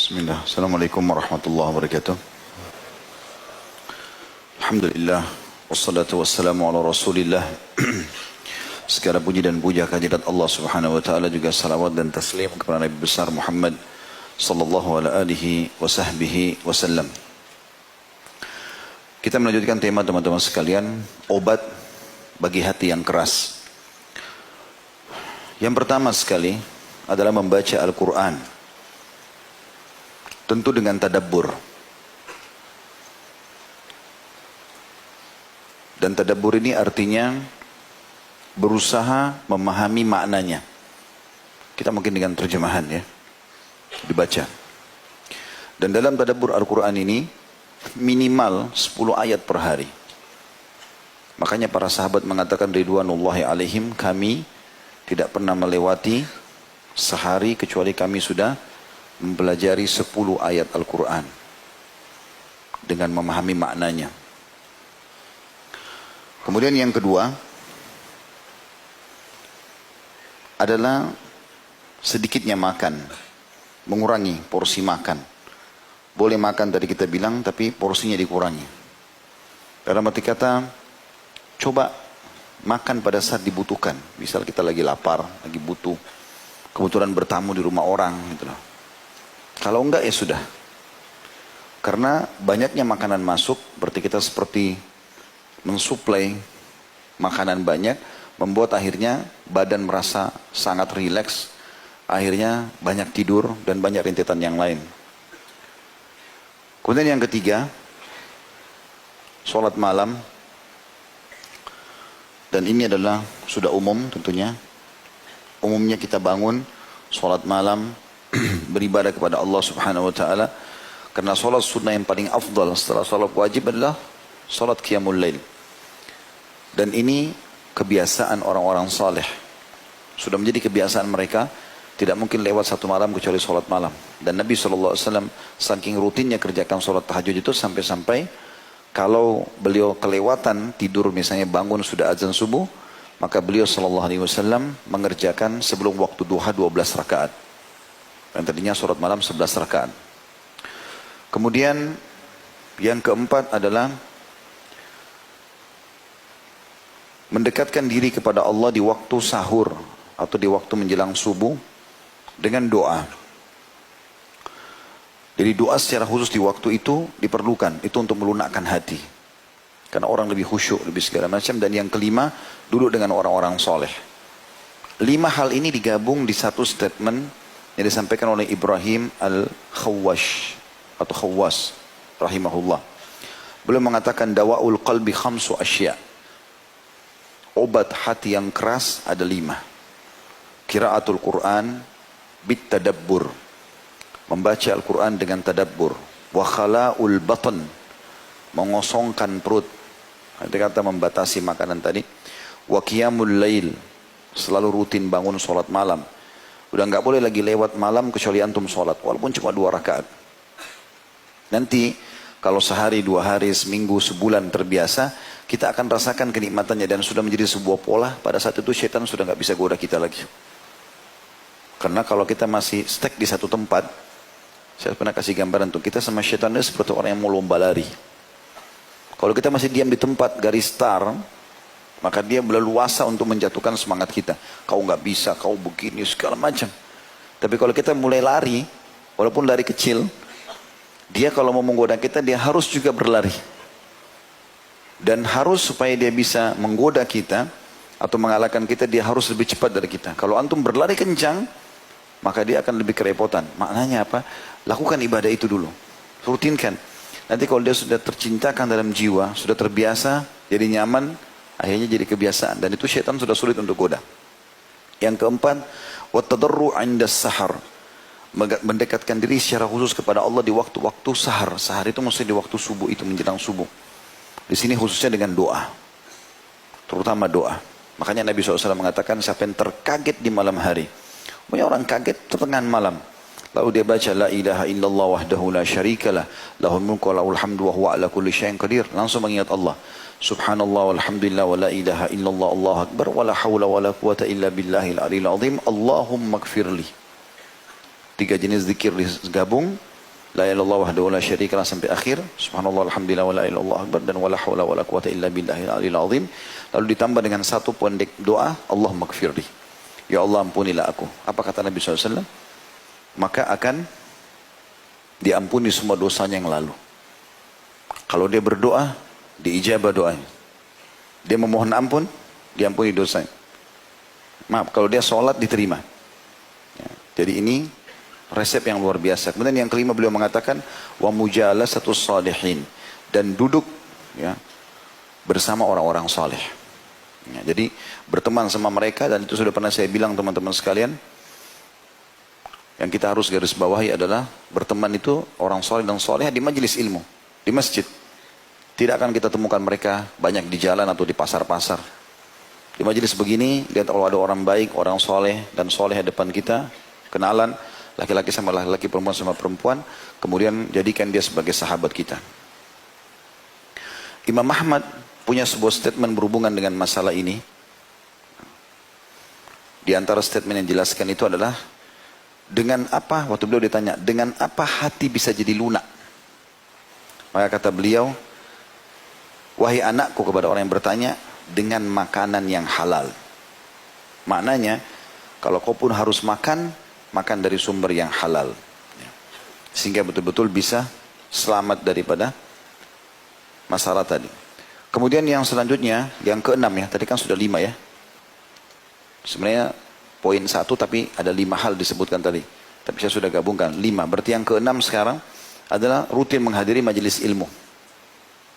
Bismillah. Assalamualaikum warahmatullahi wabarakatuh. Alhamdulillah. Wassalatu wassalamu ala rasulillah. Segala puji dan puja kehadirat Allah subhanahu wa ta'ala, juga salawat dan taslim kepada Nabi besar Muhammad sallallahu alaihi wa sahbihi wasallam. Kita melanjutkan tema teman-teman sekalian, obat bagi hati yang keras. Yang pertama sekali adalah membaca Al-Quran. Tentu dengan tadabbur. Dan tadabbur ini artinya berusaha memahami maknanya. Kita mungkin dengan terjemahan ya, dibaca. Dan dalam tadabbur Al-Quran ini minimal 10 ayat per hari. Makanya para sahabat mengatakan ridwanullahi alaihim, kami tidak pernah melewati sehari kecuali kami sudah mempelajari 10 ayat Al-Quran dengan memahami maknanya. Kemudian yang kedua adalah sedikitnya makan, mengurangi porsi makan. Boleh makan tadi kita bilang, tapi porsinya dikurangi. Dalam arti kata, coba makan pada saat dibutuhkan. Misal kita lagi lapar, lagi butuh, kebetulan bertamu di rumah orang gitu loh. Kalau enggak ya sudah. Karena banyaknya makanan masuk, berarti kita seperti mensuplai makanan banyak, membuat akhirnya badan merasa sangat rileks, akhirnya banyak tidur dan banyak rentetan yang lain. Kemudian yang ketiga, sholat malam. Dan ini adalah sudah umum tentunya. Umumnya kita bangun, sholat malam, beribadah kepada Allah subhanahu wa ta'ala. Karena sholat sunnah yang paling afdal setelah sholat wajib adalah sholat qiyamul lail. Dan ini kebiasaan orang-orang saleh. Sudah menjadi kebiasaan mereka, tidak mungkin lewat satu malam kecuali sholat malam. Dan Nabi SAW saking rutinnya kerjakan sholat tahajud itu sampai-sampai kalau beliau kelewatan tidur, misalnya bangun sudah azan subuh, maka beliau SAW mengerjakan sebelum waktu duha 12 rakaat. Yang tadinya sholat malam 11 rakaat. Kemudian yang keempat adalah mendekatkan diri kepada Allah di waktu sahur atau di waktu menjelang subuh dengan doa. Jadi doa secara khusus di waktu itu diperlukan. Itu untuk melunakkan hati. Karena orang lebih khusyuk, lebih segala macam. Dan yang kelima, duduk dengan orang-orang soleh. 5 hal ini digabung di satu statement yang disampaikan oleh Ibrahim Al-Khawwash atau Khawwas rahimahullah. Beliau mengatakan dawa'ul qalbi khamsu asya. Obat hati yang keras ada 5. Qiraatul Quran bit tadabbur. Membaca Al-Quran dengan tadabbur. Wa khala'ul batan. Mengosongkan perut. Nanti kata membatasi makanan tadi. Wa qiyamul lail. Selalu rutin bangun sholat malam. Udah nggak boleh lagi lewat malam kecuali antum sholat. Walaupun cuma 2 rakaat. Nanti kalau sehari, 2 hari, seminggu, sebulan terbiasa, kita akan rasakan kenikmatannya dan sudah menjadi sebuah pola. Pada saat itu syaitan sudah nggak bisa goda kita lagi. Karena kalau kita masih stuck di satu tempat, saya pernah kasih gambaran tuh, kita sama syaitan itu seperti orang yang mau lomba lari. Kalau kita masih diam di tempat garis start, maka dia berleluasa untuk menjatuhkan semangat kita. Kau nggak bisa, kau begini, segala macam. Tapi kalau kita mulai lari, walaupun lari kecil, dia kalau mau menggoda kita, dia harus juga berlari. Dan harus supaya dia bisa menggoda kita, atau mengalahkan kita, dia harus lebih cepat dari kita. Kalau antum berlari kencang, maka dia akan lebih kerepotan. Maknanya apa? Lakukan ibadah itu dulu. Rutinkan. Nanti kalau dia sudah tercintakan dalam jiwa, sudah terbiasa, jadi nyaman, akhirnya jadi kebiasaan. Dan itu syaitan sudah sulit untuk goda. Yang keempat, wattadarru 'inda sahar. Mendekatkan diri secara khusus kepada Allah di waktu-waktu sahar. Sahar itu maksudnya di waktu subuh, itu menjelang subuh. Di sini khususnya dengan doa. Terutama doa. Makanya Nabi SAW mengatakan siapa yang terkaget di malam hari. Banyak orang kaget pertengahan malam. Lalu dia baca la ilaha illallah wahdahu la syarikalah lahul mulku wa lahul hamdu wa huwa ala kulli syai'in qadir. Langsung mengingat Allah. Subhanallah walhamdulillah wa la ilaha illallah Allahu akbar wa la hawla wa la quwata illa billahil aliyil azim. Allahumma gfirli. 3 jenis zikir digabung. La ilaha illallah wahdahu la syarika lah sampai akhir. Subhanallah alhamdulillah wa la ilaha illallah akbar dan wala haula wala quwata illa billahil aliyil azim. Lalu ditambah dengan satu pendek doa, Allahumma gfirli. Ya Allah ampunilah aku. Apa kata Nabi SAW? Maka akan diampuni semua dosanya yang lalu. Kalau dia berdoa, diijabah doanya. Dia memohon ampun, diampuni dosanya. Maaf, kalau dia sholat diterima. Ya, jadi ini resep yang luar biasa. Kemudian yang kelima beliau mengatakan, wa mujalasatus salihin, dan duduk ya bersama orang-orang saleh. Ya, jadi berteman sama mereka, dan itu sudah pernah saya bilang teman-teman sekalian. Yang kita harus garis bawahi adalah berteman itu orang saleh dan saleh di majelis ilmu, di masjid. Tidak akan kita temukan mereka banyak di jalan atau di pasar-pasar. Di majelis begini, lihat kalau ada orang baik, orang soleh dan soleh di depan kita, kenalan, laki-laki sama laki-laki, perempuan sama perempuan, kemudian jadikan dia sebagai sahabat kita. Imam Ahmad punya sebuah statement berhubungan dengan masalah ini. Di antara statement yang dijelaskan itu adalah, dengan apa, waktu beliau ditanya, dengan apa hati bisa jadi lunak? Maka kata beliau, wahai anakku, kepada orang yang bertanya, dengan makanan yang halal. Maknanya, kalau kau pun harus makan, makan dari sumber yang halal. Sehingga betul-betul bisa selamat daripada masalah tadi. Kemudian yang selanjutnya, yang keenam ya, tadi kan sudah 5 ya. Sebenarnya poin 1 tapi ada 5 hal disebutkan tadi. Tapi saya sudah gabungkan 5. Berarti yang keenam sekarang adalah rutin menghadiri majelis ilmu.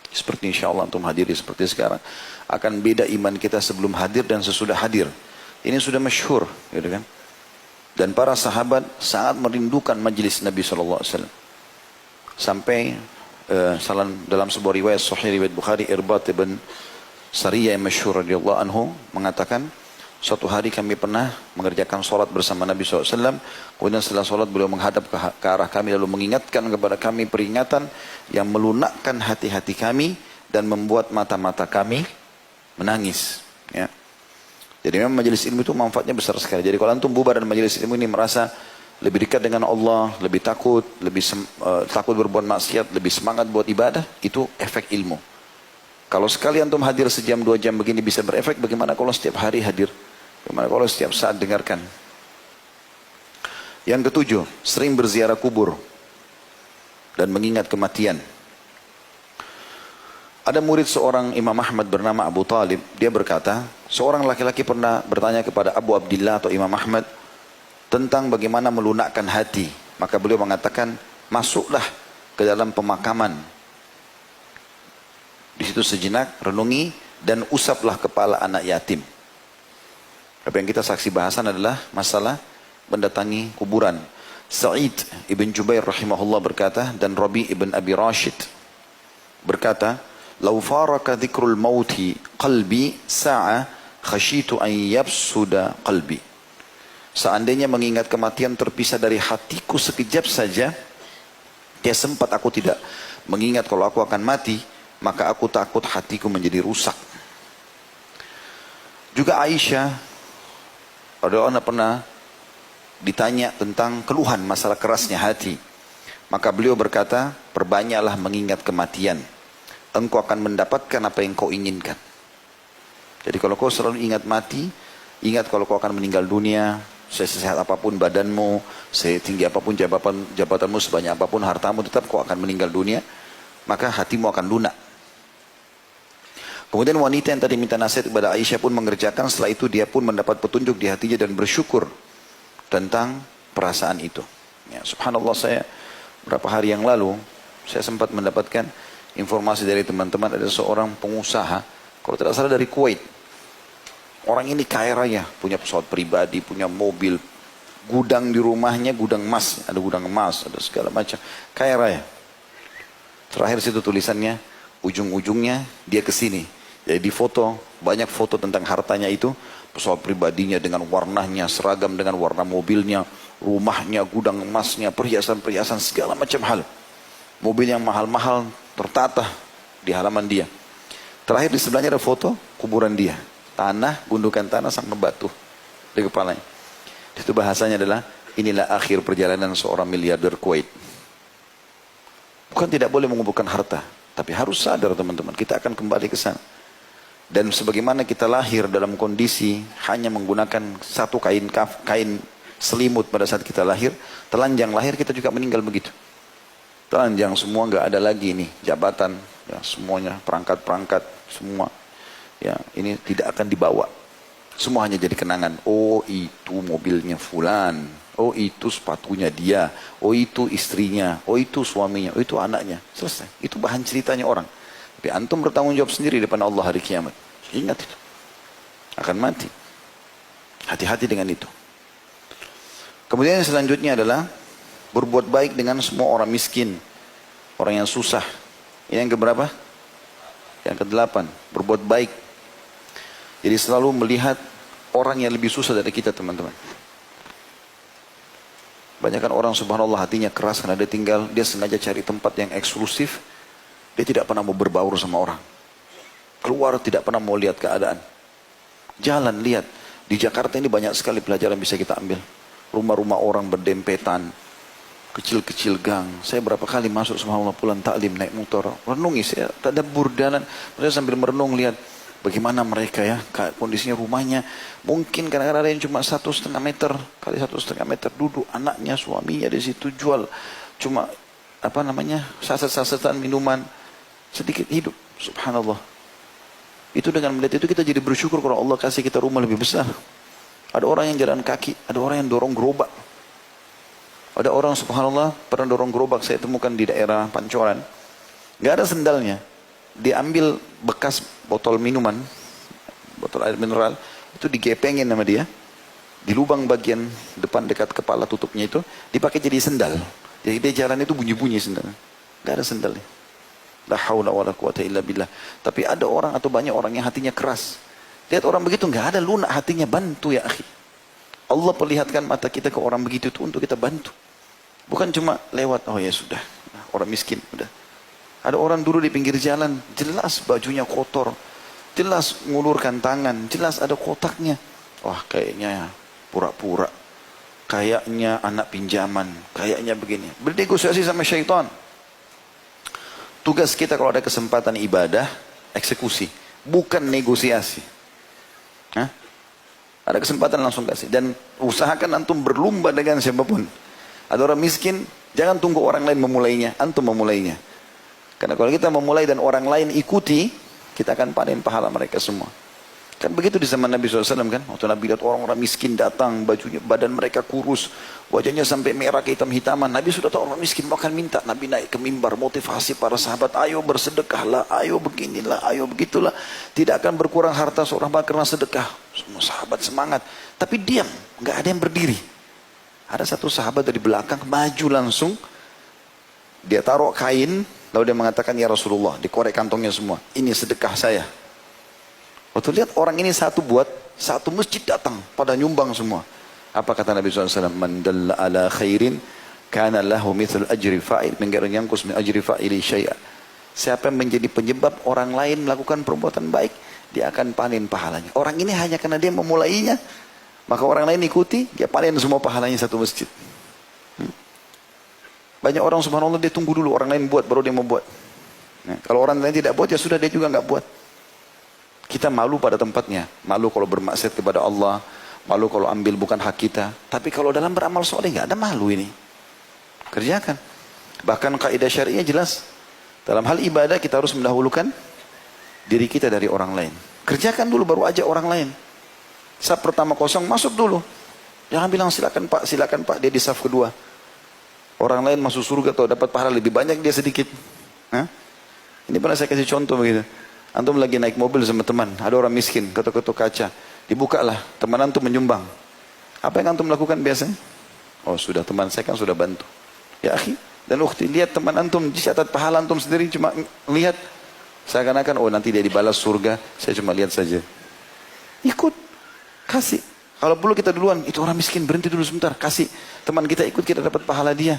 Seperti insya Allah untuk hadiri seperti sekarang. Akan beda iman kita sebelum hadir dan sesudah hadir. Ini sudah masyhur, gitu kan. Dan para sahabat sangat merindukan majelis Nabi SAW. Sampai dalam sebuah riwayat Sahih riwayat Bukhari, Irbat ibn Sariyah yang masyhur radhiyallahu anhu mengatakan, suatu hari kami pernah mengerjakan sholat bersama Nabi SAW. Kemudian setelah sholat beliau menghadap ke arah kami lalu mengingatkan kepada kami peringatan yang melunakkan hati-hati kami dan membuat mata-mata kami menangis. Ya. Jadi memang majelis ilmu itu manfaatnya besar sekali. Jadi kalau antum bubar dan majelis ilmu ini merasa lebih dekat dengan Allah, lebih takut, takut berbuat maksiat, lebih semangat buat ibadah, itu efek ilmu. Kalau sekali antum hadir sejam 2 jam begini bisa berefek, bagaimana kalau setiap hari hadir? Bagaimana kalau setiap saat dengarkan? Yang ketujuh, sering berziarah kubur dan mengingat kematian. Ada murid seorang Imam Ahmad bernama Abu Talib. Dia berkata, seorang laki-laki pernah bertanya kepada Abu Abdillah atau Imam Ahmad tentang bagaimana melunakkan hati. Maka beliau mengatakan, masuklah ke dalam pemakaman. Di situ sejenak, renungi dan usaplah kepala anak yatim. Apa yang kita saksi bahasan adalah masalah mendatangi kuburan. Sa'id ibn Jubair rahimahullah berkata, dan Rabi ibn Abi Rashid berkata, "Lau faraka dzikrul mauti qalbi sa'a khashitu an yabsuda qalbi." Seandainya mengingat kematian terpisah dari hatiku sekejap saja, dia sempat aku tidak mengingat kalau aku akan mati, maka aku takut hatiku menjadi rusak. Juga Aisyah radhiyallahu anha pernah ditanya tentang keluhan masalah kerasnya hati. Maka beliau berkata, perbanyaklah mengingat kematian. Engkau akan mendapatkan apa yang kau inginkan. Jadi kalau kau selalu ingat mati, ingat kalau kau akan meninggal dunia, sesehat apapun badanmu, setinggi apapun jabatanmu, sebanyak apapun hartamu, tetap kau akan meninggal dunia, maka hatimu akan lunak. Kemudian wanita yang tadi minta nasihat kepada Aisyah pun mengerjakan, setelah itu dia pun mendapat petunjuk di hatinya dan bersyukur tentang perasaan itu. Ya, subhanallah, saya beberapa hari yang lalu, saya sempat mendapatkan informasi dari teman-teman, ada seorang pengusaha, kalau tidak salah dari Kuwait. Orang ini kaya raya, punya pesawat pribadi, punya mobil, gudang di rumahnya, gudang emas, ada gudang emas, ada segala macam, kaya raya. Terakhir situ tulisannya, ujung-ujungnya dia kesini. Jadi di foto, banyak foto tentang hartanya itu, pesawat pribadinya dengan warnanya, seragam dengan warna mobilnya, rumahnya, gudang emasnya, perhiasan-perhiasan, segala macam hal. Mobil yang mahal-mahal tertata di halaman dia. Terakhir di sebelahnya ada foto kuburan dia. Tanah, gundukan tanah sampai batu di kepalanya. Itu bahasanya adalah, inilah akhir perjalanan seorang miliarder Kuwait. Bukan tidak boleh mengumpulkan harta, tapi harus sadar teman-teman, kita akan kembali ke sana. Dan sebagaimana kita lahir dalam kondisi hanya menggunakan satu kain selimut pada saat kita lahir, telanjang lahir kita juga meninggal begitu. Telanjang semua, nggak ada lagi ini jabatan, ya semuanya perangkat-perangkat semua, ya ini tidak akan dibawa. Semua hanya jadi kenangan. Oh itu mobilnya fulan, oh itu sepatunya dia, oh itu istrinya, oh itu suaminya, oh itu anaknya. Selesai. Itu bahan ceritanya orang. Tapi antum bertanggung jawab sendiri depan Allah hari kiamat. Ingat itu. Akan mati. Hati-hati dengan itu. Kemudian yang selanjutnya adalah berbuat baik dengan semua orang miskin, orang yang susah. Ini yang keberapa? Yang ke-8. Berbuat baik. Jadi selalu melihat orang yang lebih susah dari kita, teman-teman. Banyak kan orang subhanallah hatinya keras karena dia sengaja cari tempat yang eksklusif. Dia tidak pernah mau berbaur sama orang. Keluar tidak pernah mau lihat keadaan. Jalan lihat. Di Jakarta ini banyak sekali pelajaran bisa kita ambil. Rumah-rumah orang berdempetan. Kecil-kecil gang. Saya berapa kali masuk subhanallah pulang taklim naik motor. Renungi saya tadabbur jalan. Saya sambil merenung lihat bagaimana mereka ya. Kondisinya rumahnya. Mungkin kadang-kadang ada yang cuma 1,5 meter. Kali 1,5 meter duduk. Anaknya, suaminya di situ jual. Cuma saset-sasetan minuman. Sedikit hidup. Subhanallah. Itu dengan melihat itu kita jadi bersyukur kalau Allah kasih kita rumah lebih besar. Ada orang yang jalan kaki. Ada orang yang dorong gerobak. Ada orang subhanallah pernah dorong gerobak saya temukan di daerah Pancoran. Gak ada sendalnya. Diambil bekas botol minuman, botol air mineral, itu digepengin sama dia. Di lubang bagian depan dekat kepala tutupnya itu, dipakai jadi sendal. Jadi dia jalan itu bunyi-bunyi sendal. Gak ada sendalnya. La haula wala quwata illa billah. Tapi ada orang atau banyak orang yang hatinya keras. Lihat orang begitu gak ada lunak hatinya, bantu ya akhi. Allah perlihatkan mata kita ke orang begitu itu untuk kita bantu. Bukan cuma lewat, oh ya sudah, orang miskin, udah. Ada orang dulu di pinggir jalan, jelas bajunya kotor, jelas ngulurkan tangan, jelas ada kotaknya. Wah kayaknya pura-pura, kayaknya anak pinjaman, kayaknya begini. Bernegosiasi sama syaitan. Tugas kita kalau ada kesempatan ibadah, eksekusi, bukan negosiasi. Hah? Ada kesempatan langsung kasih. Dan usahakan antum berlumba dengan siapapun. Ada orang miskin, jangan tunggu orang lain memulainya, antum memulainya. Karena kalau kita memulai dan orang lain ikuti, kita akan panen pahala mereka semua. Kan begitu di zaman Nabi SAW kan, waktu Nabi lihat orang-orang miskin datang, bajunya, badan mereka kurus, wajahnya sampai merah kehitam-hitaman. Nabi sudah tahu orang miskin akan minta. Nabi naik ke mimbar, motivasi para sahabat, ayo bersedekahlah, ayo beginilah, ayo begitulah. Tidak akan berkurang harta seorang karena sedekah. Semua sahabat semangat, tapi diam, nggak ada yang berdiri. Ada satu sahabat dari belakang maju langsung. Dia taruh kain. Lalu dia mengatakan, ya Rasulullah, dikorek kantongnya semua. Ini sedekah saya. Waktu lihat orang ini satu buat, satu masjid datang. Pada nyumbang semua. Apa kata Nabi SAW? Man dalla ala khairin, kana lahu mithul ajri fa'il. Min ghairi yanqus min ajri fa'ili syai'a. Siapa yang menjadi penyebab orang lain melakukan perbuatan baik, dia akan panen pahalanya. Orang ini hanya karena dia memulainya, maka orang lain ikuti, dia panen semua pahalanya satu masjid. Banyak orang subhanallah dia tunggu dulu orang lain buat baru dia mau buat. Nah, kalau orang lain tidak buat ya sudah dia juga nggak buat. Kita malu pada tempatnya, malu kalau bermaksiat kepada Allah, malu kalau ambil bukan hak kita. Tapi kalau dalam beramal soleh nggak ada malu ini. Kerjakan. Bahkan kaidah syariah jelas. Dalam hal ibadah kita harus mendahulukan diri kita dari orang lain. Kerjakan dulu baru ajak orang lain. Saf pertama kosong, masuk dulu. Jangan bilang silakan Pak, dia di saf kedua. Orang lain masuk surga atau dapat pahala lebih banyak, dia sedikit. Hah? Ini pernah saya kasih contoh begitu. Antum lagi naik mobil sama teman, ada orang miskin, ketuk-ketuk kaca. Dibukalah, teman antum menyumbang. Apa yang antum lakukan biasanya? Oh sudah, teman saya kan sudah bantu. Ya akhi, dan ukhti, lihat teman antum, dicatat pahala antum sendiri cuma lihat. Seakan-akan, oh nanti dia dibalas surga, saya cuma lihat saja. Ikut. Kasih. Kalau perlu kita duluan, itu orang miskin, berhenti dulu sebentar. Kasih. Teman kita ikut, kita dapat pahala dia.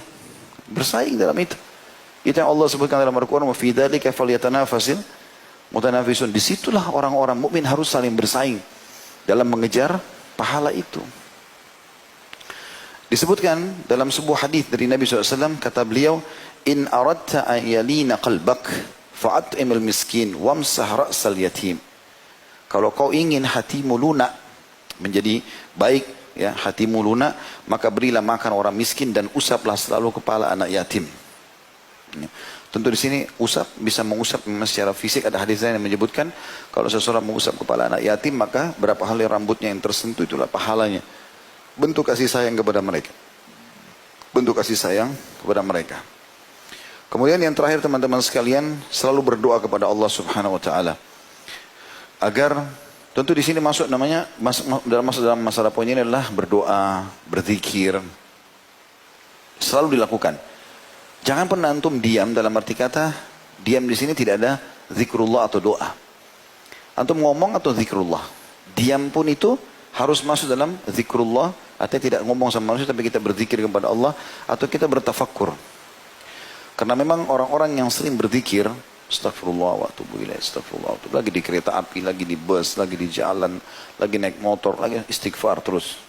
Bersaing dalam itu. Itu yang Allah sebutkan dalam Al-Quran. وَفِي ذَلِكَ فَلْيَتَنَافَسِ الْمُتَنَافِسُونَ. Disitulah orang-orang mukmin harus saling bersaing dalam mengejar pahala itu. Disebutkan dalam sebuah hadis dari Nabi SAW, kata beliau, in aradta an yalina qalbak fa'at'imil miskin wamsah ra'sal yatim. Kalau kau ingin hatimu lunak, menjadi baik, ya, hatimu lunak, maka berilah makan orang miskin dan usaplah selalu kepala anak yatim. Ya. Tentu di sini usap bisa mengusap memang secara fisik. Ada hadis yang menyebutkan kalau seseorang mengusap kepala anak yatim, maka berapa kali rambutnya yang tersentuh itulah pahalanya. Bentuk kasih sayang kepada mereka. Bentuk kasih sayang kepada mereka. Kemudian yang terakhir teman-teman sekalian, selalu berdoa kepada Allah Subhanahu wa taala. Agar tentu di sini masuk namanya dalam masalah poin ini adalah berdoa, berzikir. Selalu dilakukan. Jangan pernah antum diam, dalam arti kata diam di sini tidak ada zikrullah atau doa. Antum ngomong atau zikrullah. Diam pun itu harus masuk dalam zikrullah, artinya tidak ngomong sama manusia tapi kita berzikir kepada Allah atau kita bertafakkur. Karena memang orang-orang yang sering berzikir, astagfirullah wa atubu ilaih, astagfirullah wa atubu, lagi di kereta api, lagi di bus, lagi di jalan, lagi naik motor, lagi istighfar terus.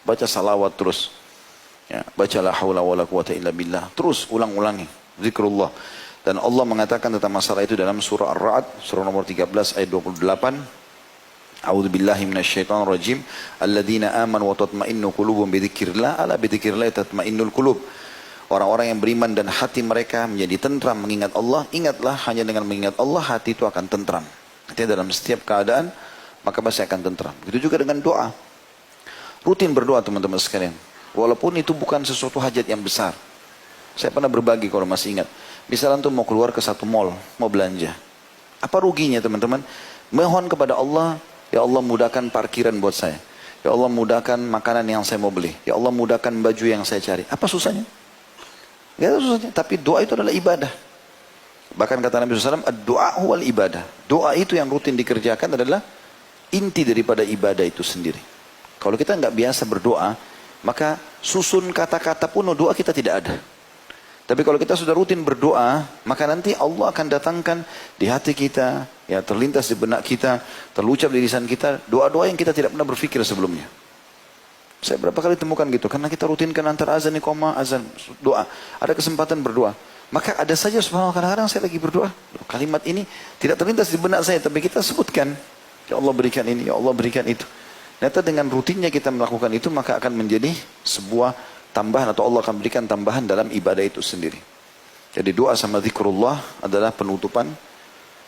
Baca salawat terus. Ya, baca la haula wala quwata illa billah. Terus ulang-ulangi zikrullah. Dan Allah mengatakan tentang masalah itu dalam surah Ar-Ra'd, surah nomor 13 ayat 28. A'udzu billahi minasyaitonir rajim. Alladzina amanu wa tatma'innu qulubuhum bidzikrillah, ala bidzikrillah tatma'innul qulub. Orang-orang yang beriman dan hati mereka menjadi tentram mengingat Allah. Ingatlah, hanya dengan mengingat Allah hati itu akan tentram. Artinya dalam setiap keadaan maka pasti akan tentram. Begitu juga dengan doa. Rutin berdoa teman-teman sekalian. Walaupun itu bukan sesuatu hajat yang besar. Saya pernah berbagi kalau masih ingat. Misalnya antum mau keluar ke satu mall, mau belanja. Apa ruginya teman-teman? Mohon kepada Allah, ya Allah mudahkan parkiran buat saya. Ya Allah mudahkan makanan yang saya mau beli. Ya Allah mudahkan baju yang saya cari. Apa susahnya? Gak ada susahnya. Tapi doa itu adalah ibadah. Bahkan kata Nabi SAW, doa huwal ibadah. Doa itu yang rutin dikerjakan adalah inti daripada ibadah itu sendiri. Kalau kita nggak biasa berdoa, maka susun kata-kata pun doa kita tidak ada. Tapi kalau kita sudah rutin berdoa, maka nanti Allah akan datangkan di hati kita, ya terlintas di benak kita, terlucap di lisan kita, doa-doa yang kita tidak pernah berpikir sebelumnya. Saya berapa kali temukan gitu, karena kita rutinkan antara azan, iqamah, azan, doa. Ada kesempatan berdoa. Maka ada saja subhanallah kadang-kadang saya lagi berdoa. Kalimat ini tidak terlintas di benak saya, tapi kita sebutkan. Ya Allah berikan ini, ya Allah berikan itu. Ternyata dengan rutinnya kita melakukan itu, maka akan menjadi sebuah tambahan atau Allah akan berikan tambahan dalam ibadah itu sendiri. Jadi doa sama zikrullah adalah penutupan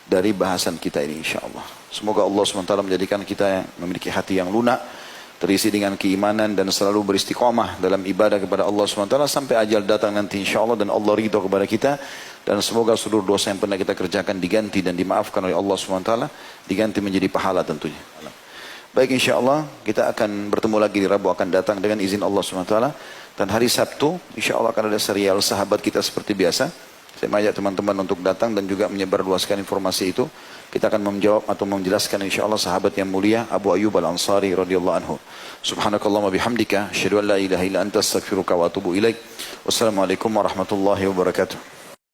dari bahasan kita ini insyaAllah. Semoga Allah SWT menjadikan kita yang memiliki hati yang lunak, terisi dengan keimanan dan selalu beristiqamah dalam ibadah kepada Allah SWT sampai ajal datang nanti insyaAllah dan Allah ridho kepada kita. Dan semoga seluruh dosa yang pernah kita kerjakan diganti dan dimaafkan oleh Allah SWT, diganti menjadi pahala tentunya. Baik, insya Allah kita akan bertemu lagi di Rabu akan datang dengan izin Allah SWT. Dan hari Sabtu insya Allah akan ada serial sahabat kita seperti biasa. Saya mengajak teman-teman untuk datang dan juga menyebarluaskan informasi itu. Kita akan menjawab atau menjelaskan insya Allah sahabat yang mulia Abu Ayyub Al-Ansari radhiyallahu anhu. Subhanakallahumma bihamdika asyhadu an la ilaha illa anta astaghfiruka wa atubu ilaik. Wassalamualaikum warahmatullahi wabarakatuh.